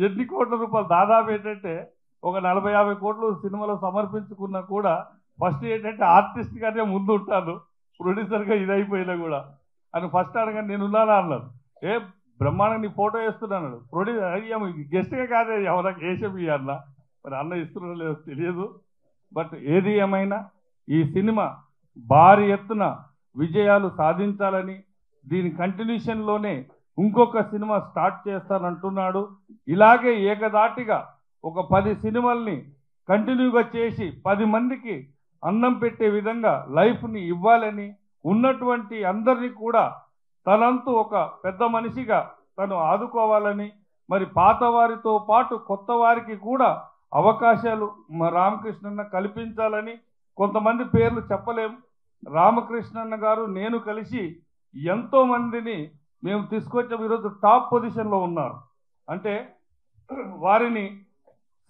ఎన్ని కోట్ల రూపాయలు, దాదాపు ఏంటంటే ఒక 40-50 కోట్లు సినిమాలో సమర్పించుకున్నా కూడా ఫస్ట్ ఏంటంటే ఆర్టిస్ట్గానే ముందు ఉంటాను, ప్రొడ్యూసర్గా ఇదైపోయినా కూడా అని ఫస్ట్ అడగా నేనున్నానా అన్నాడు. బ్రహ్మాండంగా నీ ఫోటో వేస్తున్నాను. ప్రొడ్యూసర్ గెస్ట్గా కాదే ఎవరికి వేషం ఇయ్య అన్న. మరి అన్న ఇస్తున్నా లేదో తెలియదు. బట్ ఏది ఏమైనా ఈ సినిమా భారీ ఎత్తున విజయాలు సాధించాలని, దీని కంటిన్యూషన్లోనే ఇంకొక సినిమా స్టార్ట్ చేస్తానంటున్నాడు. ఇలాగే ఏకదాటిగా ఒక 10 సినిమాల్ని కంటిన్యూగా చేసి 10 మందికి అన్నం పెట్టే విధంగా లైఫ్ని ఇవ్వాలని, ఉన్నటువంటి అందరినీ కూడా తనంతు ఒక పెద్ద మనిషిగా తను ఆదుకోవాలని, మరి పాత వారితో పాటు కొత్త వారికి కూడా అవకాశాలు మా రామకృష్ణన్న కల్పించాలని. కొంతమంది పేర్లు చెప్పలేం, రామకృష్ణన్న గారు నేను కలిసి ఎంతో మందిని మేము తీసుకొచ్చాం, ఈరోజు టాప్ పొజిషన్లో ఉన్నారు. అంటే వారిని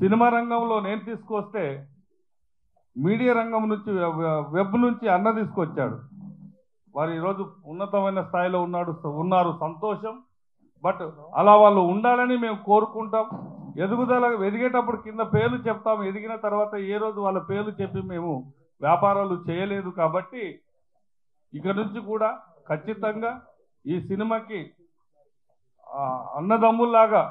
సినిమా రంగంలో నేను తీసుకొస్తే మీడియా రంగం నుంచి, వెబ్ నుంచి అన్న తీసుకొచ్చాడు. వారు ఈరోజు ఉన్నతమైన స్థాయిలో ఉన్నారు, సంతోషం. బట్ అలా వాళ్ళు ఉండాలని మేము కోరుకుంటాం. ఎదిగేటప్పుడు కింద పేర్లు చెప్తాం, ఎదిగిన తర్వాత ఏ రోజు వాళ్ళ పేర్లు చెప్పి మేము వ్యాపారాలు చేయలేదు. కాబట్టి ఇక నుంచి కూడా ఖచ్చితంగా ఈ సినిమాకి అన్నదమ్ముల్లాగా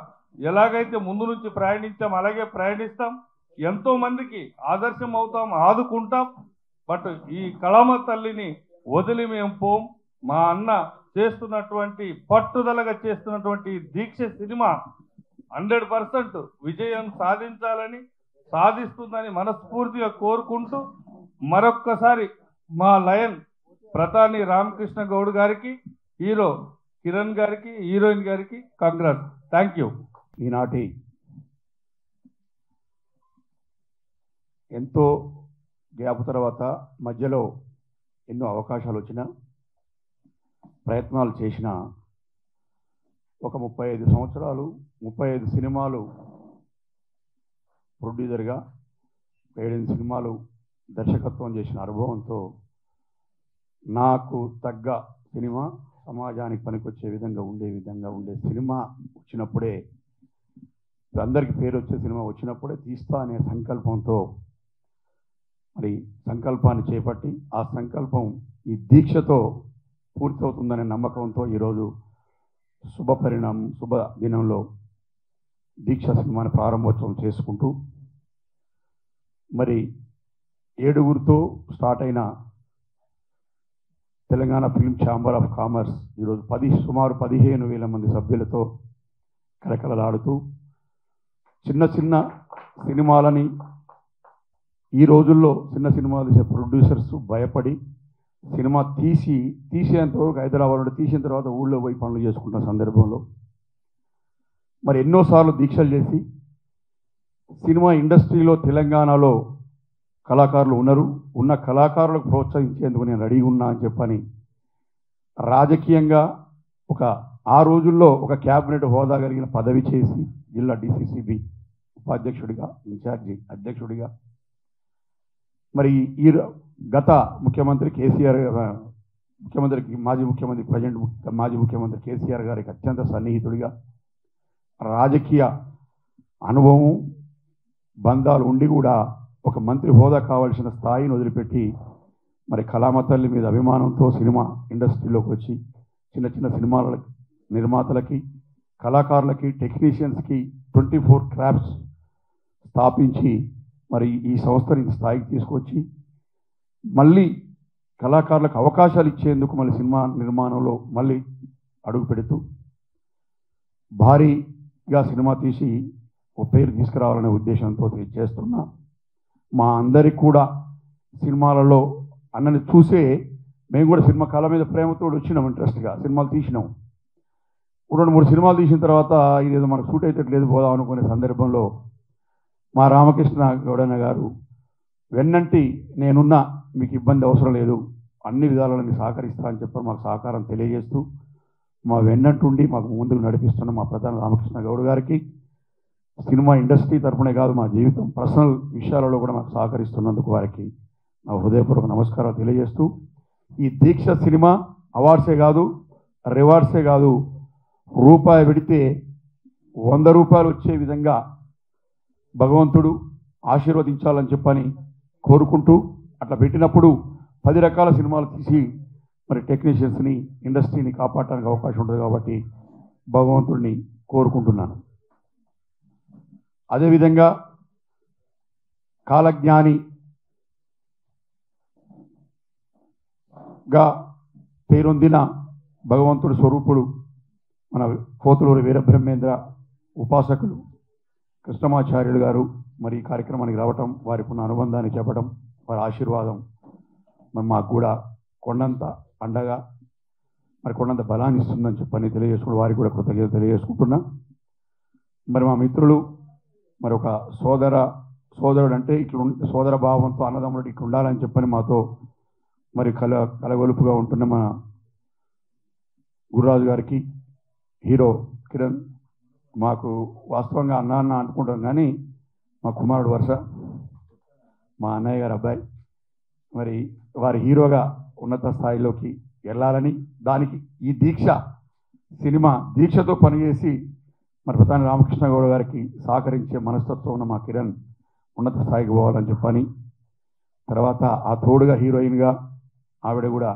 ఎలాగైతే ముందు నుంచి ప్రయాణించాం అలాగే ప్రయాణిస్తాం, ఎంతో మందికి ఆదర్శం అవుతాం, ఆదుకుంటాం. బట్ ఈ కళామ తల్లిని వదిలి మేము పోం. మా అన్న చేస్తున్నటువంటి పట్టుదలగా చేస్తున్నటువంటి దీక్ష సినిమా 100% విజయం సాధించాలని, సాధిస్తుందని మనస్ఫూర్తిగా కోరుకుంటూ మరొక్కసారి మా లయన్ ప్రతాని రామకృష్ణ గౌడ్ గారికి, హీరో కిరణ్ గారికి, హీరోయిన్ గారికి కంగ్రాట్స్. Thank you. ఈనాటి ఎంతో గ్యాప్ తర్వాత మధ్యలో ఎన్నో అవకాశాలు వచ్చినా, ప్రయత్నాలు చేసిన ఒక 35 సంవత్సరాలు 35 సినిమాలు ప్రొడ్యూసర్గా 7 సినిమాలు దర్శకత్వం చేసిన అనుభవంతో నాకు తగ్గ సినిమా సమాజానికి పనికొచ్చే విధంగా ఉండే సినిమా వచ్చినప్పుడే, అందరికీ పేరు వచ్చే సినిమా వచ్చినప్పుడే తీస్తా అనే సంకల్పంతో మరి సంకల్పాన్ని చేపట్టి ఆ సంకల్పం ఈ దీక్షతో పూర్తవుతుందనే నమ్మకంతో ఈరోజు శుభ దినంలో దీక్ష సినిమాని ప్రారంభోత్సవం చేసుకుంటూ మరి 7గురితో స్టార్ట్ అయిన Telangana film chamber of commerce ఈరోజు సుమారు 15,000 మంది సభ్యులతో కలకలలాడుతూ చిన్న సినిమాలని ఈ రోజుల్లో చిన్న సినిమాలు తీసే ప్రొడ్యూసర్స్ భయపడి సినిమా తీసేంతవరకు హైదరాబాద్లో తీసిన తర్వాత ఊళ్ళో పోయి పనులు చేసుకుంటున్న సందర్భంలో మరి ఎన్నోసార్లు దీక్షలు చేసి సినిమా ఇండస్ట్రీలో తెలంగాణలో కళాకారులు ఉన్న కళాకారులకు ప్రోత్సహించేందుకు నేను రెడీ ఉన్నా అని చెప్పని రాజకీయంగా ఆ రోజుల్లో ఒక క్యాబినెట్ హోదా కలిగిన పదవి చేసి జిల్లా డిసిసిబి ఉపాధ్యక్షుడిగా ఇన్ఛార్జి అధ్యక్షుడిగా మరి ఈ గత ముఖ్యమంత్రి కేసీఆర్ మాజీ ముఖ్యమంత్రి కేసీఆర్ గారికి అత్యంత సన్నిహితుడిగా రాజకీయ అనుభవం బంధాలు ఉండి కూడా ఒక మంత్రి హోదా కావాల్సిన స్థాయిని వదిలిపెట్టి మరి కళామ తల్లి మీద అభిమానంతో సినిమా ఇండస్ట్రీలోకి వచ్చి చిన్న సినిమాల నిర్మాతలకి కళాకారులకి టెక్నీషియన్స్కి 24 క్రాఫ్ట్స్ స్థాపించి మరి ఈ సంస్థని స్థాయికి తీసుకొచ్చి మళ్ళీ కళాకారులకు అవకాశాలు ఇచ్చేందుకు మళ్ళీ సినిమా నిర్మాణంలో మళ్ళీ అడుగు పెడుతూ భారీగా సినిమా తీసి ఒక పేరు తీసుకురావాలనే ఉద్దేశంతో చేస్తున్నా. మా అందరికి కూడా సినిమాలలో అన్నని చూసే మేము కూడా సినిమా కళ మీద ప్రేమతో వచ్చినాం, ఇంట్రెస్ట్గా సినిమాలు తీసినాం. 2-3 సినిమాలు తీసిన తర్వాత ఇదేదో మనకు సూట్ అయితే లేదు పోదాం అనుకునే సందర్భంలో మా రామకృష్ణ గౌడన్న గారు వెన్నంటి నేనున్నా, మీకు ఇబ్బంది అవసరం లేదు, అన్ని విధాలను మీకు సహకరిస్తా అని చెప్పారు. మాకు సహకారం తెలియజేస్తూ మా వెన్నంటుండి మాకు ముందుకు నడిపిస్తున్న మా ప్రధాని రామకృష్ణ గౌడ్ గారికి సినిమా ఇండస్ట్రీ తరఫునే కాదు మా జీవితం పర్సనల్ విషయాలలో కూడా మాకు సహకరిస్తున్నందుకు వారికి నా హృదయపూర్వక నమస్కారాలు తెలియజేస్తూ ఈ దీక్ష సినిమా అవార్డ్సే కాదు రివార్డ్సే కాదు, రూపాయి పెడితే 100 రూపాయలు వచ్చే విధంగా భగవంతుడు ఆశీర్వదించాలని చెప్పని కోరుకుంటూ అట్లా పెట్టినప్పుడు 10 రకాల సినిమాలు తీసి మరి టెక్నీషియన్స్ని ఇండస్ట్రీని కాపాడటానికి అవకాశం ఉంటుంది కాబట్టి భగవంతుడిని కోరుకుంటున్నాను. అదేవిధంగా కాలజ్ఞానిగా పేరొందిన భగవంతుడి స్వరూపుడు మన పోతులూరి వీరబ్రహ్మేంద్ర ఉపాసకులు కృష్ణమాచార్యులు గారు మరి ఈ కార్యక్రమానికి రావటం, వారికి ఉన్న అనుబంధాన్ని చెప్పడం, వారి ఆశీర్వాదం మరి మాకు కూడా కొండంత అండగా మరి కొండంత బలాన్ని ఇస్తుందని చెప్పని తెలియజేసుకుంటూ వారికి కూడా కృతజ్ఞత తెలియజేసుకుంటున్నా. మరి మా మిత్రులు మరి ఒక సోదరుడు అంటే సోదర భావంతో అన్నదమ్ముడు ఇట్లా ఉండాలని చెప్పని మాతో మరి కలగొలుపుగా ఉంటున్న మన గురురాజు గారికి, హీరో కిరణ్, మాకు వాస్తవంగా అన్న అనుకుంటాం కానీ మా కుమారుడు వరుస మా అన్నయ్య గారి అబ్బాయి, మరి వారి హీరోగా ఉన్నత స్థాయిలోకి వెళ్ళాలని దానికి ఈ దీక్షతో పనిచేసి మరి ప్రధాని రామకృష్ణ గౌడ్ గారికి సహకరించే మనస్తత్వం ఉన్న మా కిరణ్ ఉన్నత స్థాయికి పోవాలని చెప్పని, తర్వాత ఆ తోడుగా హీరోయిన్గా ఆవిడ కూడా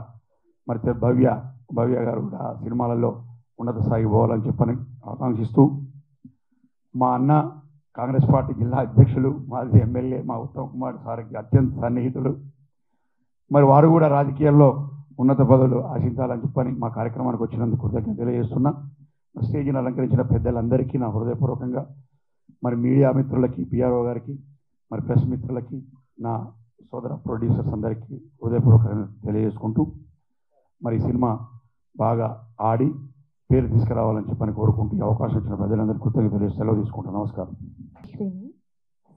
మరి భవ్య గారు కూడా సినిమాలలో ఉన్నత స్థాయికి పోవాలని చెప్పని ఆకాంక్షిస్తూ మా అన్న కాంగ్రెస్ పార్టీ జిల్లా అధ్యక్షులు మాజీ ఎమ్మెల్యే మా ఉత్తమ్ కుమార్ సార్కి అత్యంత సన్నిహితులు, మరి వారు కూడా రాజకీయాల్లో ఉన్నత పదవులు ఆశించాలని చెప్పని మా కార్యక్రమానికి వచ్చినందుకు కృతజ్ఞత తెలియజేస్తున్నా. స్టేజ్ని అలంకరించిన పెద్దలందరికీ నా హృదయపూర్వకంగా, మరి మీడియా మిత్రులకి, పిఆర్ఓ గారికి, మరి ప్రెస్ మిత్రులకి, నా సోదర ప్రొడ్యూసర్స్ అందరికీ హృదయపూర్వకంగా తెలియజేసుకుంటూ మరి సినిమా బాగా ఆడి పేరు తీసుకురావాలని చెప్పని కోరుకుంటూ ఈ అవకాశం ఇచ్చిన ప్రజలందరికీ కృతజ్ఞత తెలియజేసి సెలవు తీసుకుంటాను. నమస్కారం.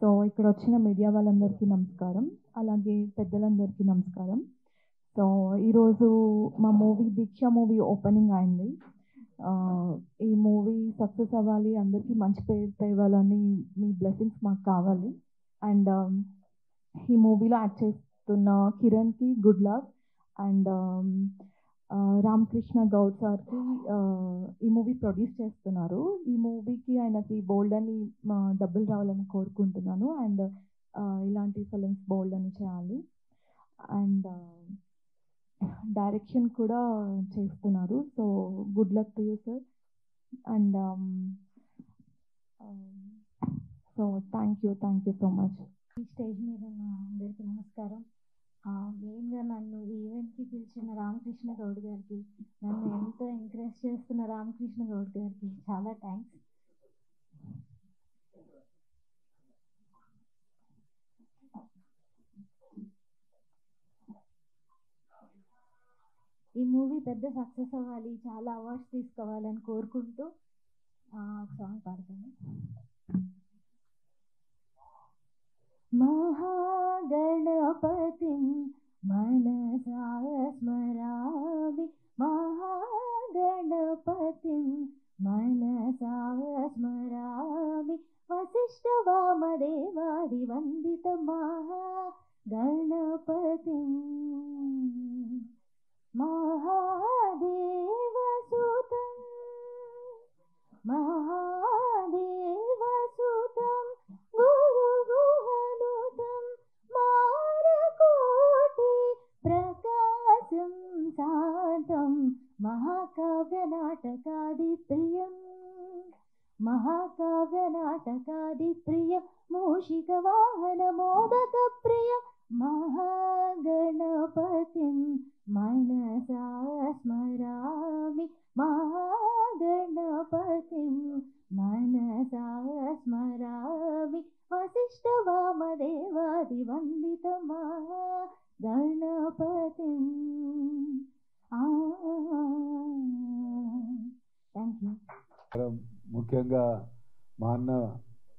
సో ఇక్కడ వచ్చిన మీడియా వాళ్ళందరికీ నమస్కారం, అలాగే పెద్దలందరికీ నమస్కారం. సో ఈరోజు మా దీక్ష మూవీ ఓపెనింగ్ అయింది. ఈ మూవీ సక్సెస్ అవ్వాలి, అందరికీ మంచి పేరు తేవాలని మీ బ్లెస్సింగ్స్ మాకు కావాలి. అండ్ ఈ మూవీలో యాక్ట్ చేస్తున్న కిరణ్కి good luck. And Ramakrishna Goud సార్కి ఈ మూవీ ప్రొడ్యూస్ చేస్తున్నారు. ఈ మూవీకి ఆయనకి బోల్డ్ అని డబ్బులు రావాలని కోరుకుంటున్నాను. అండ్ ఇలాంటి ఫిలిమ్స్ బోల్డ్ అని చేయాలి. అండ్ డైరెక్షన్ కూడా చేస్తున్నారు. So good luck to you sir. And so thank you so much. ఈ స్టేజ్ మీద ఉన్న అందరికీ నమస్కారం. మెయిన్గా నన్ను ఈ ఈవెంట్కి పిలిచిన రామకృష్ణ గౌడ్ గారికి, నన్ను ఎంతో ఎంకరేజ్ చేస్తున్న రామకృష్ణ గౌడ్ గారికి చాలా థ్యాంక్స్. ఈ మూవీ పెద్ద సక్సెస్ అవ్వాలి, చాలా అవార్డ్స్ తీసుకోవాలని కోరుకుంటూ సాంగ్ పాడతాను. మహాగణపతిం మనసా స్మరామి, మహాగణపతిం మనసా స్మరామి, వశిష్ఠ వామదేవాది వందిత మహాగణపతిం, మహాదేవసుతం మహాదేవసుతం గురుగుహనుతం మారకోటి ప్రకాశం శాంతం, మహాకావ్య నాటకాది ప్రియం, మహాకావ్యనాటకాది ప్రియ, మూషిక వాహన మోదక ప్రియ, మహాగణపతిం మనసా స్మరామి, మహాగణపతిం మనసా స్మరామి, వశిష్ఠ వామదేవాది వందిత మహాగణపతిం. Thank you. ముఖ్యంగా మా అన్న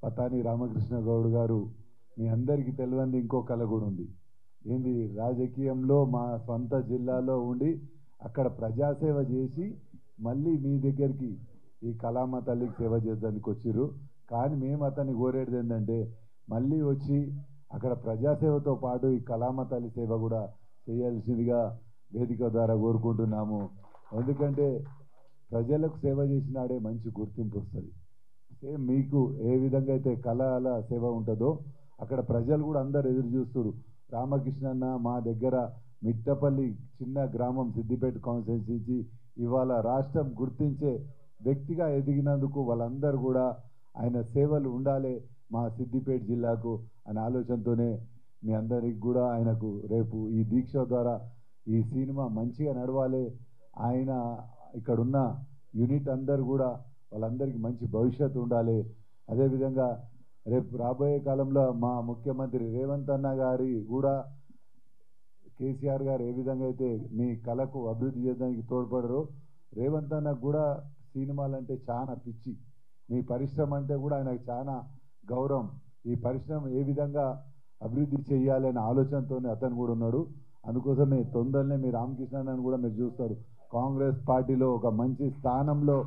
పతాని రామకృష్ణ గౌడ్ గారు, మీ అందరికీ తెలియంది ఇంకో కళ కూడా ఉంది. ఏంది, రాజకీయంలో మా సొంత జిల్లాలో ఉండి అక్కడ ప్రజాసేవ చేసి మళ్ళీ మీ దగ్గరికి ఈ కళామ తల్లికి సేవ చేసేందుకు వచ్చిర్రు. కానీ మేము అతన్ని కోరేది ఏంటంటే మళ్ళీ వచ్చి అక్కడ ప్రజాసేవతో పాటు ఈ కళామ తల్లి సేవ కూడా చేయాల్సిందిగా వేదిక ద్వారా కోరుకుంటున్నాము. ఎందుకంటే ప్రజలకు సేవ చేసినాడే మంచి గుర్తింపు వస్తుంది. సేమ్ మీకు ఏ విధంగా అయితే కళల సేవ ఉంటుందో అక్కడ ప్రజలు కూడా అందరు ఎదురు చూస్తారు. రామకృష్ణన్న మా దగ్గర మిట్టపల్లి చిన్న గ్రామం సిద్దిపేట కాన్స్టిట్యున్సీ ఇవాళ రాష్ట్రం గుర్తించే వ్యక్తిగా ఎదిగినందుకు వాళ్ళందరూ కూడా ఆయన సేవలు ఉండాలి మా సిద్దిపేట జిల్లాకు అనే ఆలోచనతోనే మీ అందరికి కూడా ఆయనకు రేపు ఈ దీక్ష ద్వారా ఈ సినిమా మంచిగా నడవాలి. ఆయన ఇక్కడున్న యూనిట్ అందరు కూడా వాళ్ళందరికీ మంచి భవిష్యత్తు ఉండాలి. అదేవిధంగా రేపు రాబోయే కాలంలో మా ముఖ్యమంత్రి రేవంత్ అన్న గారి కూడా కేసీఆర్ గారు ఏ విధంగా అయితే మీ కళకు అభివృద్ధి చేయడానికి తోడ్పడరు, రేవంత్ అన్నకు కూడా సినిమాలంటే చాలా పిచ్చి. మీ పరిశ్రమ అంటే కూడా ఆయనకు చాలా గౌరవం. ఈ పరిశ్రమ ఏ విధంగా అభివృద్ధి చేయాలనే ఆలోచనతోనే అతను కూడా ఉన్నాడు. అందుకోసమే తొందరనే మీ రామకృష్ణని కూడా మీరు చూస్తారు. కాంగ్రెస్ పార్టీలో ఒక మంచి స్థానంలో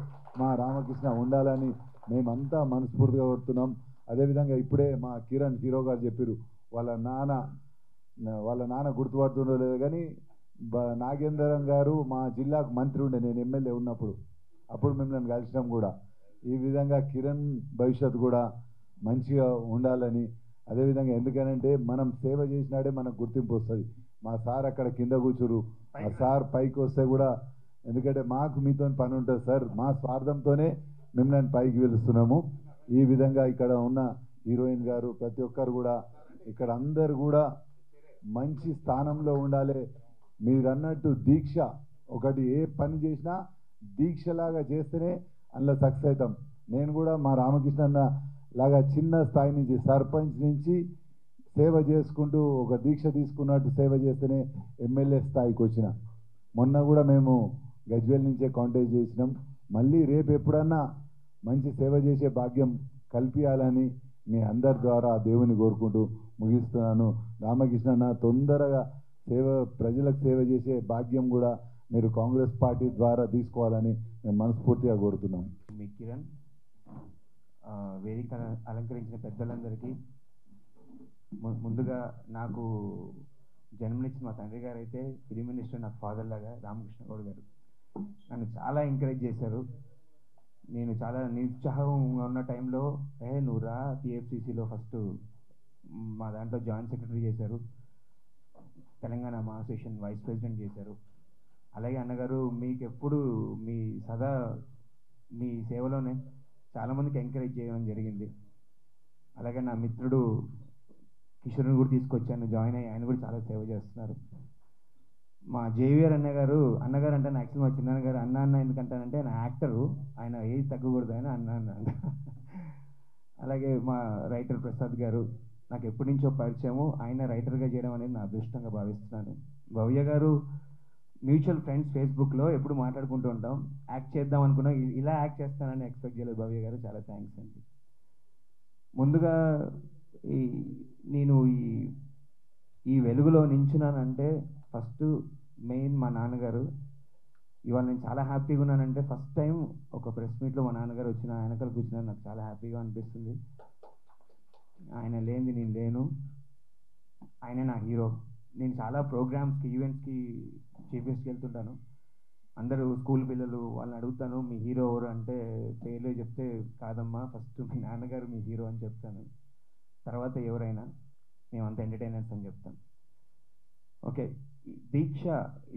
మా రామకృష్ణ ఉండాలని మేమంతా మనస్ఫూర్తిగా కోరుతున్నాం. అదేవిధంగా ఇప్పుడే మా కిరణ్ హీరో గారు చెప్పారు, వాళ్ళ నాన్న గుర్తుపడుతుండో లేదు కానీ నాగేంద్రం గారు మా జిల్లాకు మంత్రి ఉండే, నేను ఎమ్మెల్యే ఉన్నప్పుడు, అప్పుడు మిమ్మల్ని కలిసినాం కూడా. ఈ విధంగా కిరణ్ భవిష్యత్తు కూడా మంచిగా ఉండాలని, అదేవిధంగా ఎందుకనంటే మనం సేవ చేసినాడే మనకు గుర్తింపు వస్తుంది. మా సార్ అక్కడ కింద కూర్చురు, ఆ సార్ పైకి వస్తే కూడా, ఎందుకంటే మాకు మీతో పని ఉంటుంది సార్, మా స్వార్థంతోనే మిమ్మల్ని పైకి పిలుస్తున్నాము. ఈ విధంగా ఇక్కడ ఉన్న హీరోయిన్ గారు ప్రతి ఒక్కరు కూడా ఇక్కడ అందరు కూడా మంచి స్థానంలో ఉండాలి. మీరు అన్నట్టు దీక్ష ఒకటి, ఏ పని చేసినా దీక్షలాగా చేస్తేనే అందులో సక్సెస్ అవుతాం. నేను కూడా మా రామకృష్ణ అన్న లాగా చిన్న స్థాయి నుంచి సర్పంచ్ నుంచి సేవ చేసుకుంటూ ఒక దీక్ష తీసుకున్నట్టు సేవ చేస్తేనే ఎమ్మెల్యే స్థాయికి వచ్చిన. మొన్న కూడా మేము గజ్వేల్ నుంచే కాంటాక్ట్ చేసినాం. మళ్ళీ రేపు ఎప్పుడన్నా మంచి సేవ చేసే భాగ్యం కల్పించాలని మీ అందరి ద్వారా దేవుని కోరుకుంటూ ముగిస్తున్నాను. రామకృష్ణ తొందరగా ప్రజలకు సేవ చేసే భాగ్యం కూడా మీరు కాంగ్రెస్ పార్టీ ద్వారా తీసుకోవాలని మేము మనస్ఫూర్తిగా కోరుతున్నాం. మీ కిరణ్, వేదిక అలంకరించిన పెద్దలందరికీ, ముందుగా నాకు జన్మనిచ్చిన మా తండ్రి గారు అయితే ఫిలిం మినిస్టర్, నాకు ఫాదర్ లాగా రామకృష్ణ గౌడ్ గారు నన్ను చాలా ఎంకరేజ్ చేశారు. నేను చాలా నిరుత్సాహంగా ఉన్న టైంలో నువ్వు రా టీఎఫ్సీసీలో ఫస్ట్ మా దాంట్లో జాయింట్ సెక్రటరీ చేశారు, తెలంగాణ మా అసోసియేషన్ వైస్ ప్రెసిడెంట్ చేశారు. అలాగే అన్నగారు మీకు ఎప్పుడు సదా మీ సేవలోనే చాలామందికి ఎంకరేజ్ చేయడం జరిగింది. అలాగే నా మిత్రుడు కిషోర్ని కూడా తీసుకొచ్చాను, జాయిన్ అయ్యి ఆయన కూడా చాలా సేవ చేస్తున్నారు. మా జేవిఆర్ అన్నగారు అంటే నా యాక్చువల్ మా చిన్న గారు అన్న ఎందుకంటానంటే ఆయన యాక్టరు, ఆయన ఏజ్ తగ్గకూడదు ఆయన అన్న. అలాగే మా రైటర్ ప్రసాద్ గారు నాకు ఎప్పటి నుంచో పరిచయము, ఆయన రైటర్గా చేయడం అనేది నా అదృష్టంగా భావిస్తున్నాను. భవ్య గారు మ్యూచువల్ ఫ్రెండ్స్, ఫేస్బుక్లో ఎప్పుడు మాట్లాడుకుంటూ ఉంటాం, యాక్ట్ చేద్దాం అనుకున్నా, ఇలా యాక్ట్ చేస్తానని ఎక్స్పెక్ట్ చేయలేదు. భవ్య గారు చాలా థ్యాంక్స్ అండి. ముందుగా నేను ఈ వెలుగులో నించున్నానంటే ఫస్ట్ మెయిన్ మా నాన్నగారు. ఇవాళ నేను చాలా హ్యాపీగా ఉన్నానంటే ఫస్ట్ టైం ఒక ప్రెస్ మీట్లో మా నాన్నగారు వచ్చిన, ఆయనకలు కూర్చున్నా, నాకు చాలా హ్యాపీగా అనిపిస్తుంది. ఆయన లేనిది నేను లేను, ఆయన నా హీరో. నేను చాలా ప్రోగ్రామ్స్కి, ఈవెంట్స్కి చీఫ్ గెస్ట్కి వెళ్తుంటాను. అందరూ స్కూల్ పిల్లలు వాళ్ళని అడుగుతాను, మీ హీరో ఎవరు అంటే పేర్లే చెప్తే కాదమ్మా, ఫస్ట్ మీ నాన్నగారు మీ హీరో అని చెప్తాను, తర్వాత ఎవరైనా మేమంతా ఎంటర్టైనర్స్ అని చెప్తాను. ఓకే,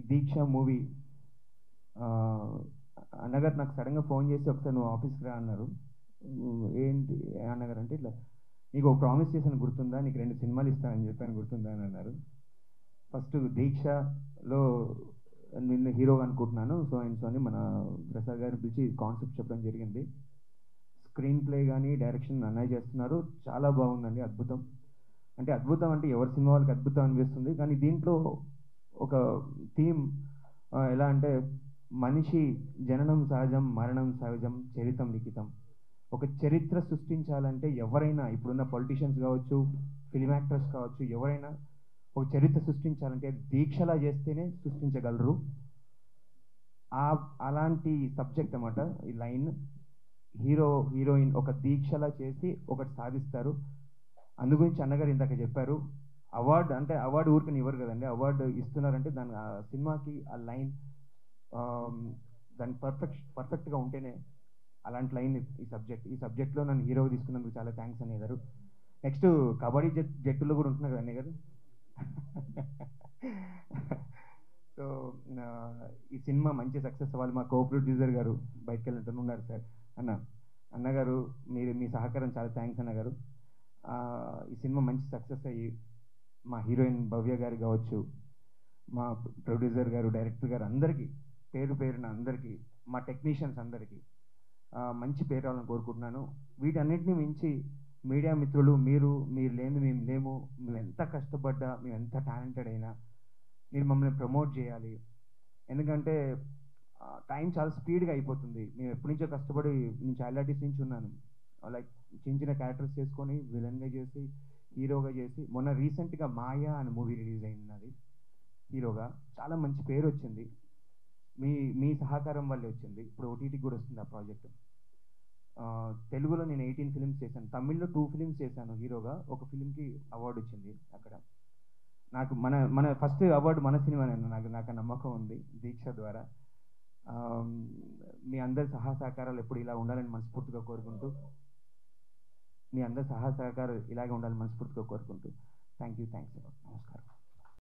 దీక్ష మూవీ అన్నగారు నాకు సడన్గా ఫోన్ చేసి ఒకసారి నువ్వు ఆఫీస్కి రా అన్నారు. ఏంటి అన్నగారు అంటే ఇట్లా నీకు ఒక ప్రామిస్ చేశాను గుర్తుందా, నీకు 2 సినిమాలు ఇస్తానని చెప్పాను గుర్తుందా అని అన్నారు. ఫస్ట్ దీక్షలో నిన్ను హీరోగా అనుకుంటున్నాను, సో అని మన ప్రసాద్ గారిని పిలిచి కాన్సెప్ట్ చెప్పడం జరిగింది. స్క్రీన్ ప్లే కానీ డైరెక్షన్ అన్నయ్య చేస్తున్నారు, చాలా బాగుందండి, అద్భుతం. అంటే అద్భుతం అంటే ఎవరి సినిమా వాళ్ళకి అద్భుతం అనిపిస్తుంది, కానీ దీంట్లో ఒక థీమ్ ఎలా అంటే మనిషి జననం సహజం, మరణం సహజం, చరితం లిఖితం. ఒక చరిత్ర సృష్టించాలంటే ఎవరైనా, ఇప్పుడున్న పొలిటీషియన్స్ కావచ్చు, ఫిలిం యాక్టర్స్ కావచ్చు, ఎవరైనా ఒక చరిత్ర సృష్టించాలంటే దీక్షలా చేస్తేనే సృష్టించగలరు. అలాంటి సబ్జెక్ట్ అన్నమాట ఈ లైన్. హీరోయిన్ ఒక దీక్షలా చేసి ఒకటి సాధిస్తారు. అందుగురించి అన్నగారు ఇందాక చెప్పారు, అవార్డు ఊరికని ఇవ్వరు కదండి, అవార్డు ఇస్తున్నారంటే దాని ఆ సినిమాకి ఆ లైన్ దాని పర్ఫెక్ట్గా ఉంటేనే అలాంటి లైన్ ఈ సబ్జెక్ట్లో నన్ను హీరోగా తీసుకున్నందుకు చాలా థ్యాంక్స్ అన్నయ్య గారు. నెక్స్ట్ కబడ్డీ జట్టులో కూడా ఉంటున్నారు కదా అన్నయ్య గారు. సో ఈ సినిమా మంచి సక్సెస్ అవ్వాలి. మా కో ప్రొడ్యూసర్ గారు బయటకు వెళ్ళినట్టు ఉన్నారు సార్. అన్నగారు మీ సహకారం చాలా థ్యాంక్స్ అన్నగారు. ఈ సినిమా మంచి సక్సెస్ అయ్యి మా హీరోయిన్ భవ్య గారు కావచ్చు, మా ప్రొడ్యూసర్ గారు, డైరెక్టర్ గారు అందరికీ పేరున అందరికీ, మా టెక్నీషియన్స్ అందరికీ మంచి పేరు రావాలని కోరుకుంటున్నాను. వీటన్నిటిని మించి మీడియా మిత్రులు, మీరు లేని మేము లేము, మేము ఎంత కష్టపడ్డా, మేము ఎంత టాలెంటెడ్ అయినా మీరు మమ్మల్ని ప్రమోట్ చేయాలి. ఎందుకంటే టైం చాలా స్పీడ్గా అయిపోతుంది. మేము ఎప్పటి నుంచో కష్టపడి, నేను చైల్డ్ ఆర్టిస్ట్ నుంచి ఉన్నాను, లైక్ చిన్న క్యారెక్టర్స్ చేసుకొని విలన్గా చేసి, హీరోగా చేసి, మొన్న రీసెంట్గా మాయా అనే మూవీ రిలీజ్ అయింది, హీరోగా చాలా మంచి పేరు వచ్చింది. మీ సహకారం వల్లే వచ్చింది. ఇప్పుడు ఓటీటీకి కూడా వస్తుంది ఆ ప్రాజెక్ట్. తెలుగులో నేను 18 ఫిలిమ్స్ చేశాను, తమిళ్లో 2 ఫిలిమ్స్ చేశాను హీరోగా. ఒక ఫిలింకి అవార్డు వచ్చింది అక్కడ. నాకు మన ఫస్ట్ అవార్డు మన సినిమానే, నాకు నమ్మకం ఉంది దీక్ష ద్వారా. మీ అందరి సహకారాలు ఎప్పుడు ఇలా ఉండాలని మనస్ఫూర్తిగా కోరుకుంటూ, మీ అందరి సహకారాలు ఇలాగే ఉండాలని మనస్ఫూర్తిగా కోరుకుంటూ థ్యాంక్స్. నమస్కారం.